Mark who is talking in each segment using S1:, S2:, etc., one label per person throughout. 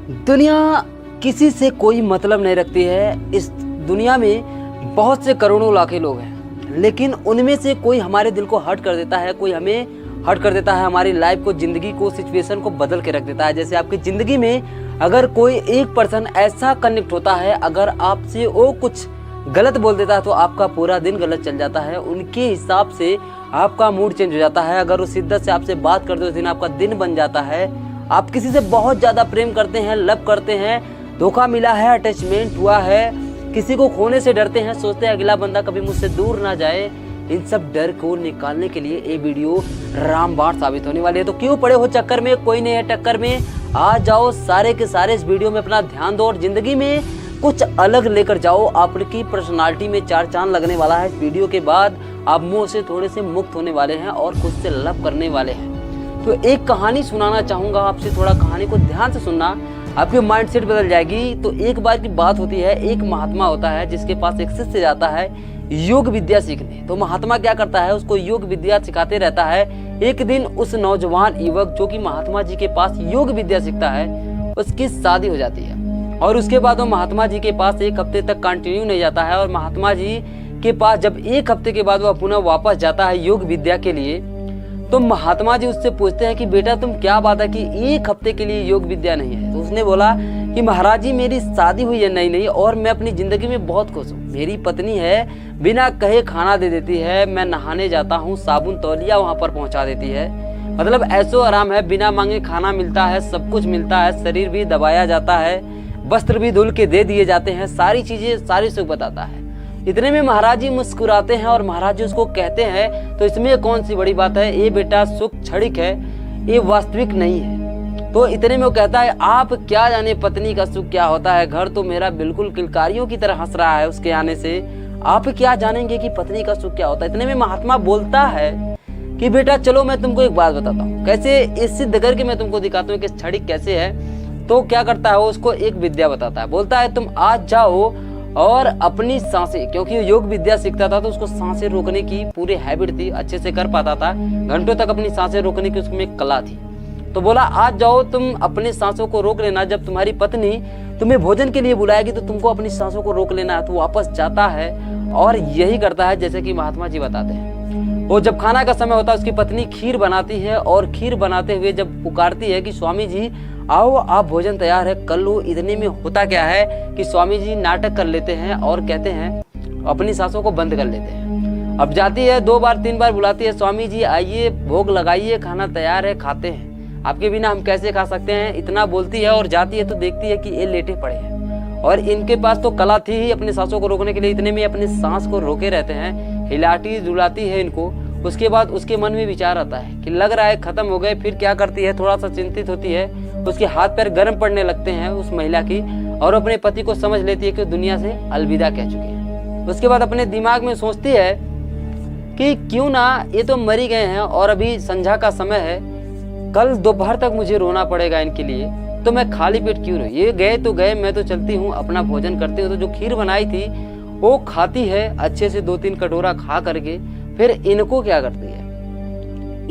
S1: दुनिया किसी से कोई मतलब नहीं रखती है। इस दुनिया में बहुत से करोड़ों लाखों लोग हैं, लेकिन उनमें से कोई हमारे दिल को हर्ट कर देता है, कोई हमें हर्ट कर देता है, हमारी लाइफ को, जिंदगी को, सिचुएशन को बदल के रख देता है। जैसे आपकी ज़िंदगी में अगर कोई एक पर्सन ऐसा कनेक्ट होता है, अगर आपसे वो कुछ गलत बोल देता है तो आपका पूरा दिन गलत चल जाता है। उनके हिसाब से आपका मूड चेंज हो जाता है। अगर वो शिद्दत से आपसे बात करते उस दिन आपका दिन बन जाता है। आप किसी से बहुत ज़्यादा प्रेम करते हैं, लव करते हैं, धोखा मिला है, अटैचमेंट हुआ है, किसी को खोने से डरते हैं, सोचते हैं अगला बंदा कभी मुझसे दूर ना जाए। इन सब डर को निकालने के लिए ये वीडियो रामबाण साबित होने वाली है। तो क्यों पड़े हो चक्कर में, कोई नहीं है टक्कर में। आ जाओ सारे के सारे इस वीडियो में अपना ध्यान दो और जिंदगी में कुछ अलग लेकर जाओ। आपकी पर्सनालिटी में चार चांद लगने वाला है। इस वीडियो के बाद आप मुंह से थोड़े से मुक्त होने वाले हैं और खुद से लव करने वाले हैं। तो एक कहानी सुनाना चाहूँगा आपसे, थोड़ा कहानी को ध्यान से सुनना, आपकी माइंडसेट बदल जाएगी। तो एक बार की बात होती है, एक महात्मा होता है जिसके पास एक शिष्य जाता है योग विद्या सीखने। तो महात्मा क्या करता है, उसको योग विद्या सिखाते रहता है। एक दिन उस नौजवान युवक जो कि महात्मा जी के पास योग विद्या सीखता है, उसकी शादी हो जाती है। और उसके बाद वो महात्मा जी के पास एक हफ्ते तक कंटिन्यू नहीं जाता है। और महात्मा जी के पास जब एक हफ्ते के बाद वह पुनः वापस जाता है योग विद्या के लिए, तो महात्मा जी उससे पूछते हैं कि बेटा तुम क्या बात है कि एक हफ्ते के लिए योग विद्या नहीं है। तो उसने बोला कि महाराज जी मेरी शादी हुई है नई नई और मैं अपनी ज़िंदगी में बहुत खुश हूँ। मेरी पत्नी है, बिना कहे खाना दे देती है, मैं नहाने जाता हूँ साबुन तौलिया वहाँ पर पहुँचा देती है। मतलब ऐसो आराम है, बिना मांगे खाना मिलता है, सब कुछ मिलता है, शरीर भी दबाया जाता है, वस्त्र भी धुल के दे दिए जाते हैं, सारी चीज़ें, सारी सुख बताता है। इतने में महाराज जी मुस्कुराते हैं और महाराज जी उसको कहते हैं तो इसमें कौन सी बड़ी बात है, ये बेटा सुख क्षणिक है, ये वास्तविक नहीं है। तो इतने में वो कहता है आप क्या जाने पत्नी का सुख क्या होता है, घर तो मेरा बिल्कुल किलकारियों की तरह हंस रहा है उसके आने से, आप क्या जानेंगे कि पत्नी का सुख क्या होता है। इतने में महात्मा बोलता है कि बेटा चलो मैं तुमको एक बात बताता हूँ, कैसे इस सिद्ध करके मैं तुमको दिखाता हूँ कि क्षणिक कैसे है। तो क्या करता है, वो उसको एक विद्या बताता है, बोलता है तुम आज जाओ और अपनी सांसें, क्योंकि योग विद्या सीखता था तो उसको सांसें रोकने की पूरी हैबिट थी, अच्छे से कर पाता था, घंटों तक अपनी सांसें रोकने की उसमें एक कला थी। तो बोला आज जाओ तुम अपनी सांसों को रोक लेना, जब तुम्हारी पत्नी तुम्हें भोजन के लिए बुलाएगी तो तुमको अपनी सांसों को रोक लेना है। तो वापस जाता है और यही करता है जैसे कि महात्मा जी बताते हैं। वो जब खाना का समय होता है उसकी पत्नी खीर बनाती है और खीर बनाते हुए जब पुकारती है कि स्वामी जी आओ आप भोजन तैयार है कर लो। इतने में होता क्या है कि स्वामी जी नाटक कर लेते हैं और कहते हैं अपनी सांसों को बंद कर लेते हैं। अब जाती है 2 बार 3 बार बुलाती है, स्वामी जी आइए भोग लगाइए, खाना तैयार है, खाते हैं, आपके बिना हम कैसे खा सकते हैं, इतना बोलती है और जाती है तो देखती है कि ये लेटे पड़े हैं और इनके पास तो कला थी ही अपनी सांसों को रोकने के लिए। इतने में अपनी सांस को रोके रहते हैं, हिलाती जुलाती है इनको। उसके बाद उसके मन में विचार आता है कि लग रहा है खत्म हो गए। फिर क्या करती है, थोड़ा सा चिंतित होती है, उसके हाथ पैर गर्म पड़ने लगते हैं उस महिला की और अपने पति को समझ लेती है कि दुनिया से अलविदा कह चुके हैं। उसके बाद अपने दिमाग में सोचती है कि क्यों ना, ये तो मरी गए हैं और अभी संध्या का समय है, कल दोपहर तक मुझे रोना पड़ेगा इनके लिए, तो मैं खाली पेट क्यों रहूं, ये गए तो गए, मैं तो चलती हूँ अपना भोजन करती हूँ। तो जो खीर बनाई थी वो खाती है अच्छे से, 2-3 कटोरा खा करके फिर इनको क्या करती है,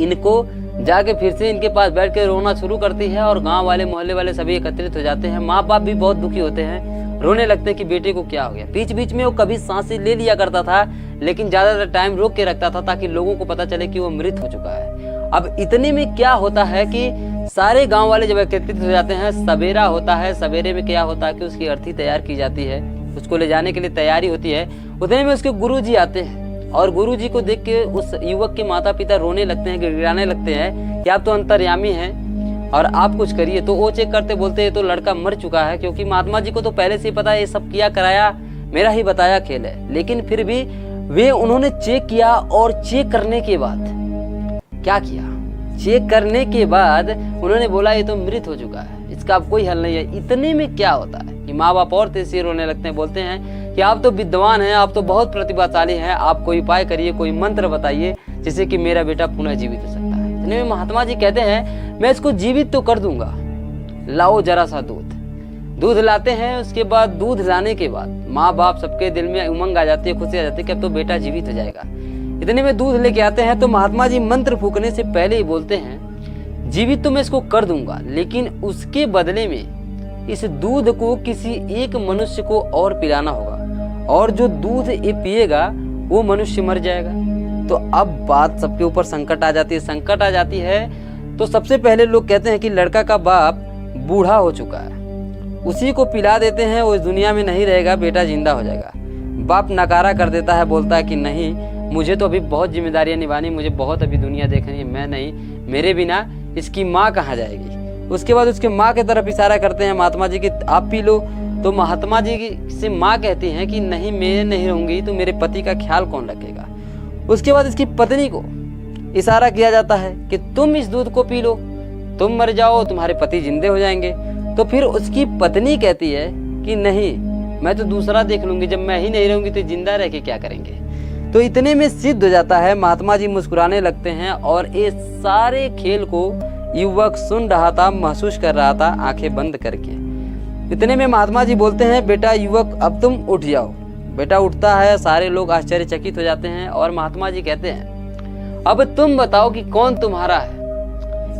S1: इनको जाके फिर से इनके पास बैठ के रोना शुरू करती है और गांव वाले मोहल्ले वाले सभी एकत्रित हो जाते हैं। माँ बाप भी बहुत दुखी होते हैं, रोने लगते हैं कि बेटे को क्या हो गया। बीच बीच में वो कभी सांसें ले लिया करता था, लेकिन ज्यादातर टाइम रोक के रखता था ताकि लोगों को पता चले कि वो मृत हो चुका है। अब इतने में क्या होता है कि सारे गाँव वाले जब एकत्रित हो जाते हैं, सवेरा होता है, सवेरे में क्या होता है कि उसकी अर्थी तैयार की जाती है, उसको ले जाने के लिए तैयारी होती है। उतने में उसके गुरु जी आते हैं और गुरुजी को देख के उस युवक के माता पिता रोने लगते हैं, गिड़गिड़ाने लगते हैं कि आप तो अंतर्यामी हैं और आप कुछ करिए। तो वो चेक करते बोलते हैं तो लड़का मर चुका है, क्योंकि महात्मा जी को तो पहले से ही पता है ये सब किया कराया मेरा ही बताया खेल है। लेकिन फिर भी वे उन्होंने चेक किया और चेक करने के बाद क्या किया, चेक करने के बाद उन्होंने बोला ये तो मृत हो चुका है, इसका अब कोई हल नहीं है। इतने में क्या होता है कि माँ बाप और तेजी से रोने लगते हैं, बोलते हैं कि आप तो विद्वान हैं, आप तो बहुत प्रतिभाशाली हैं, आप कोई उपाय करिए, कोई मंत्र बताइए जिससे कि मेरा बेटा पुनः जीवित हो सकता है। इतने में महात्मा जी कहते हैं मैं इसको जीवित तो कर दूंगा, लाओ जरा सा दूध लाते हैं। उसके बाद दूध लाने के बाद माँ बाप सबके दिल में उमंग आ जाती है, खुशी आ जाती है कि अब तो बेटा जीवित हो जाएगा। इतने में दूध लेके आते हैं तो महात्मा जी मंत्र फूकने से पहले ही बोलते हैं जीवित तो मैं इसको कर दूंगा, लेकिन उसके बदले में इस दूध को किसी एक मनुष्य को और पिलाना होगा, और जो दूध ये पिएगा वो मनुष्य मर जाएगा। तो अब बात सबके ऊपर संकट आ जाती है। तो सबसे पहले लोग कहते हैं कि लड़का का बाप बूढ़ा हो चुका है, उसी को पिला देते हैं, वो इस दुनिया में नहीं रहेगा, बेटा जिंदा हो जाएगा। बाप नकारा कर देता है, बोलता है कि नहीं, मुझे तो अभी बहुत जिम्मेदारियां निभानी, मुझे बहुत अभी दुनिया देखनी है, मैं नहीं, मेरे बिना इसकी माँ कहाँ जाएगी। उसके बाद उसके माँ की तरफ इशारा करते हैं महात्मा जी की, आप पी लो। तो महात्मा जी से माँ कहती हैं कि नहीं, मैं नहीं रहूंगी तो मेरे पति का ख्याल कौन रखेगा। उसके बाद इसकी पत्नी को इशारा किया जाता है कि तुम इस दूध को पी लो, तुम मर जाओ, तुम्हारे पति जिंदे हो जाएंगे। तो फिर उसकी पत्नी कहती है कि नहीं, मैं तो दूसरा देख लूंगी, जब मैं ही नहीं रहूंगी तो जिंदा रह के क्या करेंगे। तो इतने में सिद्ध हो जाता है, महात्मा जी मुस्कुराने लगते हैं और ये सारे खेल को युवक सुन रहा था, महसूस कर रहा था आंखें बंद करके। इतने में महात्मा जी बोलते हैं, बेटा युवक अब तुम उठ जाओ। बेटा उठता है, सारे लोग आश्चर्यचकित हो जाते हैं और महात्मा जी कहते हैं, अब तुम बताओ कि कौन तुम्हारा है।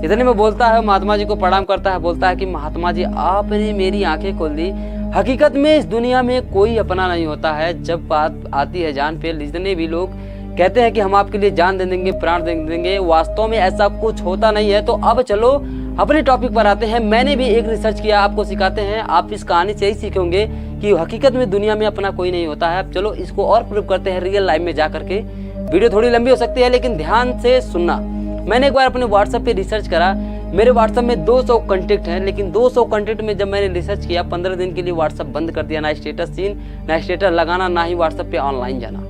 S1: इतने में बोलता है, महात्मा जी को प्रणाम करता है, बोलता है कि महात्मा जी आपने मेरी आंखें खोल दी, हकीकत में इस दुनिया में कोई अपना नहीं होता है। जब बात आती है जान पे, जितने भी लोग कहते हैं कि हम आपके लिए जान दे देंगे, प्राण दे देंगे, वास्तव में ऐसा कुछ होता नहीं है। तो अब चलो अपने टॉपिक पर आते हैं। मैंने भी एक रिसर्च किया, आपको सिखाते हैं, आप इस कहानी से यही सीखेंगे कि हकीकत में दुनिया में अपना कोई नहीं होता है। चलो इसको और प्रूव करते हैं रियल लाइफ में जा करके। वीडियो थोड़ी लंबी हो सकती है लेकिन ध्यान से सुनना। मैंने एक बार अपने व्हाट्सएप पे रिसर्च करा, मेरे व्हाट्सएप में 200 कॉन्टेक्ट हैं, लेकिन 200 कॉन्टेक्ट में जब मैंने रिसर्च किया, 15 दिन के लिए व्हाट्सएप बंद कर दिया, ना स्टेटस सीन, ना स्टेटस लगाना, ना ही व्हाट्सएप पे ऑनलाइन जाना।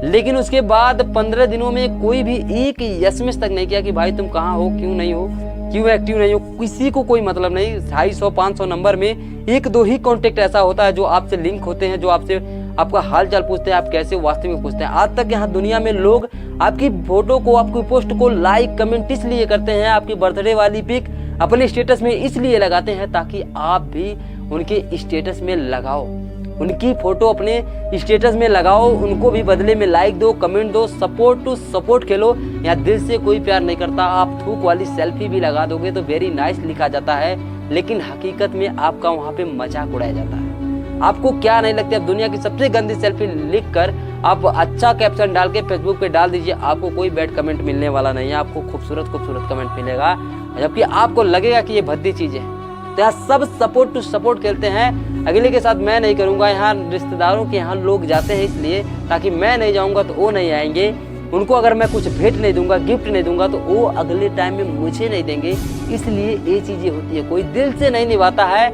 S1: लेकिन उसके बाद 15 दिनों में कोई भी एक एसएमएस तक नहीं किया कि भाई तुम कहाँ हो, क्यों नहीं हो, क्यों एक्टिव नहीं हो, किसी को कोई मतलब नहीं। 250-500 नंबर में 1-2 ही कॉन्टेक्ट ऐसा होता है जो आपसे लिंक होते हैं, जो आपसे आपका हाल चाल पूछते हैं, आप कैसे वास्तव में पूछते हैं। आज तक यहाँ दुनिया में लोग आपकी फोटो को, आपकी पोस्ट को लाइक कमेंट इसलिए करते हैं, आपकी बर्थडे वाली पिक अपने स्टेटस में इसलिए लगाते हैं ताकि आप भी उनके स्टेटस में लगाओ, उनकी फोटो अपने स्टेटस में लगाओ, उनको भी बदले में लाइक दो, कमेंट दो, सपोर्ट टू सपोर्ट खेलो। या दिल से कोई प्यार नहीं करता, आप थूक वाली सेल्फी भी लगा दोगे तो वेरी नाइस लिखा जाता है, लेकिन हकीकत में आपका वहाँ पे मजाक उड़ाया जाता है। आपको क्या नहीं लगती, आप दुनिया की सबसे गंदी सेल्फी लिखकर आप अच्छा कैप्शन डाल के फेसबुक पे डाल दीजिए, आपको कोई बैड कमेंट मिलने वाला नहीं है, आपको खूबसूरत कमेंट मिलेगा, जबकि आपको लगेगा कि ये भद्दी चीजें हैं। तो यहाँ सब सपोर्ट टू सपोर्ट खेलते हैं, अगले के साथ मैं नहीं करूंगा। यहाँ रिश्तेदारों के यहाँ लोग जाते हैं इसलिए ताकि मैं नहीं जाऊंगा तो वो नहीं आएंगे, उनको अगर मैं कुछ भेंट नहीं दूंगा, गिफ्ट नहीं दूंगा तो वो अगले टाइम में मुझे नहीं देंगे, इसलिए ये चीजें होती है। कोई दिल से नहीं निभाता है,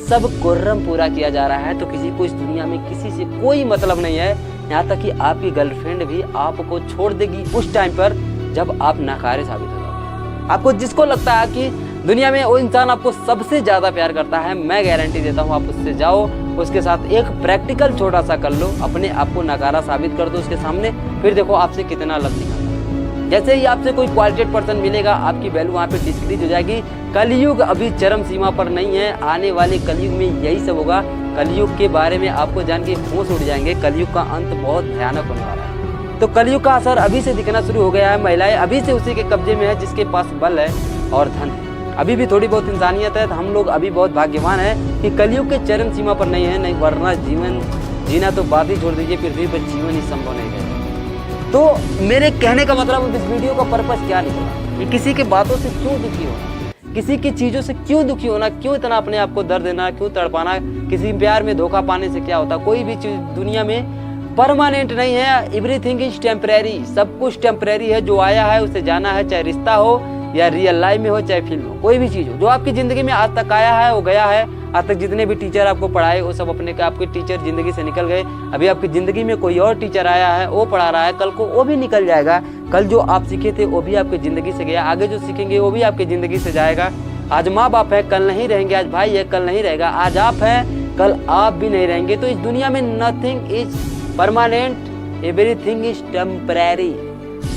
S1: सब कुर्रम पूरा किया जा रहा है। तो किसी को इस दुनिया में किसी से कोई मतलब नहीं है, यहाँ तक कि आपकी गर्लफ्रेंड भी आपको छोड़ देगी उस टाइम पर जब आप नाकारे साबित हो जाओगे। आपको जिसको लगता है कि दुनिया में वो इंसान आपको सबसे ज्यादा प्यार करता है, मैं गारंटी देता हूँ आप उससे जाओ, उसके साथ एक प्रैक्टिकल छोटा सा कर लो, अपने आप को नकारा साबित कर दो उसके सामने, फिर देखो आपसे कितना लव दिखाता है। जैसे ही आपसे कोई क्वालिटेड पर्सन मिलेगा, आपकी वैल्यू वहाँ पे डिस्क्रीज हो जाएगी। कलयुग अभी चरम सीमा पर नहीं है, आने वाले कलयुग में यही सब होगा। कलयुग के बारे में आपको जान के होश उड़ जाएंगे, कलयुग का अंत बहुत भयानक होने वाला है। तो कलयुग का असर अभी से दिखना शुरू हो गया है, महिलाएं अभी से उसी के कब्जे में है जिसके पास बल है और धन है। अभी भी थोड़ी बहुत इंसानियत है, तो हम लोग अभी बहुत भाग्यवान हैं कि कलयुग के चरम सीमा पर नहीं है, नहीं वरना जीवन जीना तो बात ही छोड़ दीजिए, पृथ्वी पर जीवन ही संभव नहीं है। तो मेरे कहने का मतलब इस वीडियो का पर्पस क्या निकला कि किसी की बातों से क्यों दुखी होना, किसी की चीज़ों से क्यों दुखी होना, क्यों इतना अपने आप को दर्द देना, क्यों तड़पाना, किसी प्यार में धोखा पाने से क्या होता। कोई भी चीज़ दुनिया में परमानेंट नहीं है, एवरीथिंग इज टेम्परेरी, सब कुछ टेम्परेरी है। जो आया है उसे जाना है, चाहे रिश्ता हो या रियल लाइफ में हो, चाहे फिल्म हो, कोई भी चीज़ हो। जो आपकी ज़िंदगी में आज तक आया है वो गया है। आज तक जितने भी टीचर आपको पढ़ाए वो सब अपने के आपके टीचर ज़िंदगी से निकल गए। अभी आपकी ज़िंदगी में कोई और टीचर आया है, वो पढ़ा रहा है, कल को वो भी निकल जाएगा। कल जो आप सीखे थे वो भी आपकी ज़िंदगी से गया, आगे जो सीखेंगे वो भी आपकी ज़िंदगी से जाएगा। आज माँ बाप है, कल नहीं रहेंगे, आज भाई है, कल नहीं रहेगा, आज आप हैं, कल आप भी नहीं रहेंगे। तो इस दुनिया में nothing is permanent, everything is temporary,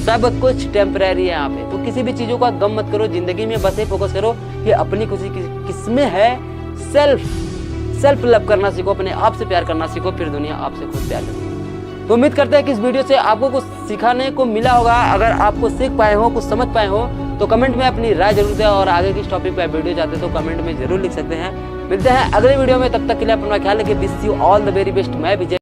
S1: सब कुछ टेम्परेरी है यहाँ पे। तो किसी भी चीज़ों का गम मत करो, जिंदगी में बस ये फोकस करो कि अपनी खुशी किसमें है। सेल्फ लव करना सीखो, अपने आप से प्यार करना सीखो, फिर दुनिया आपसे खुद प्यार करेगी। तो उम्मीद करते हैं कि इस वीडियो से आपको कुछ सिखाने को मिला होगा। अगर आपको सीख पाए हो, कुछ समझ पाए हो तो कमेंट में अपनी राय जरूर दें, और आगे किस टॉपिक पर वीडियो चाहते तो कमेंट में जरूर लिख सकते हैं। मिलते हैं अगले वीडियो में, तब तक के लिए अपना ख्याल रखिए। This you all the very best. मैं विजय।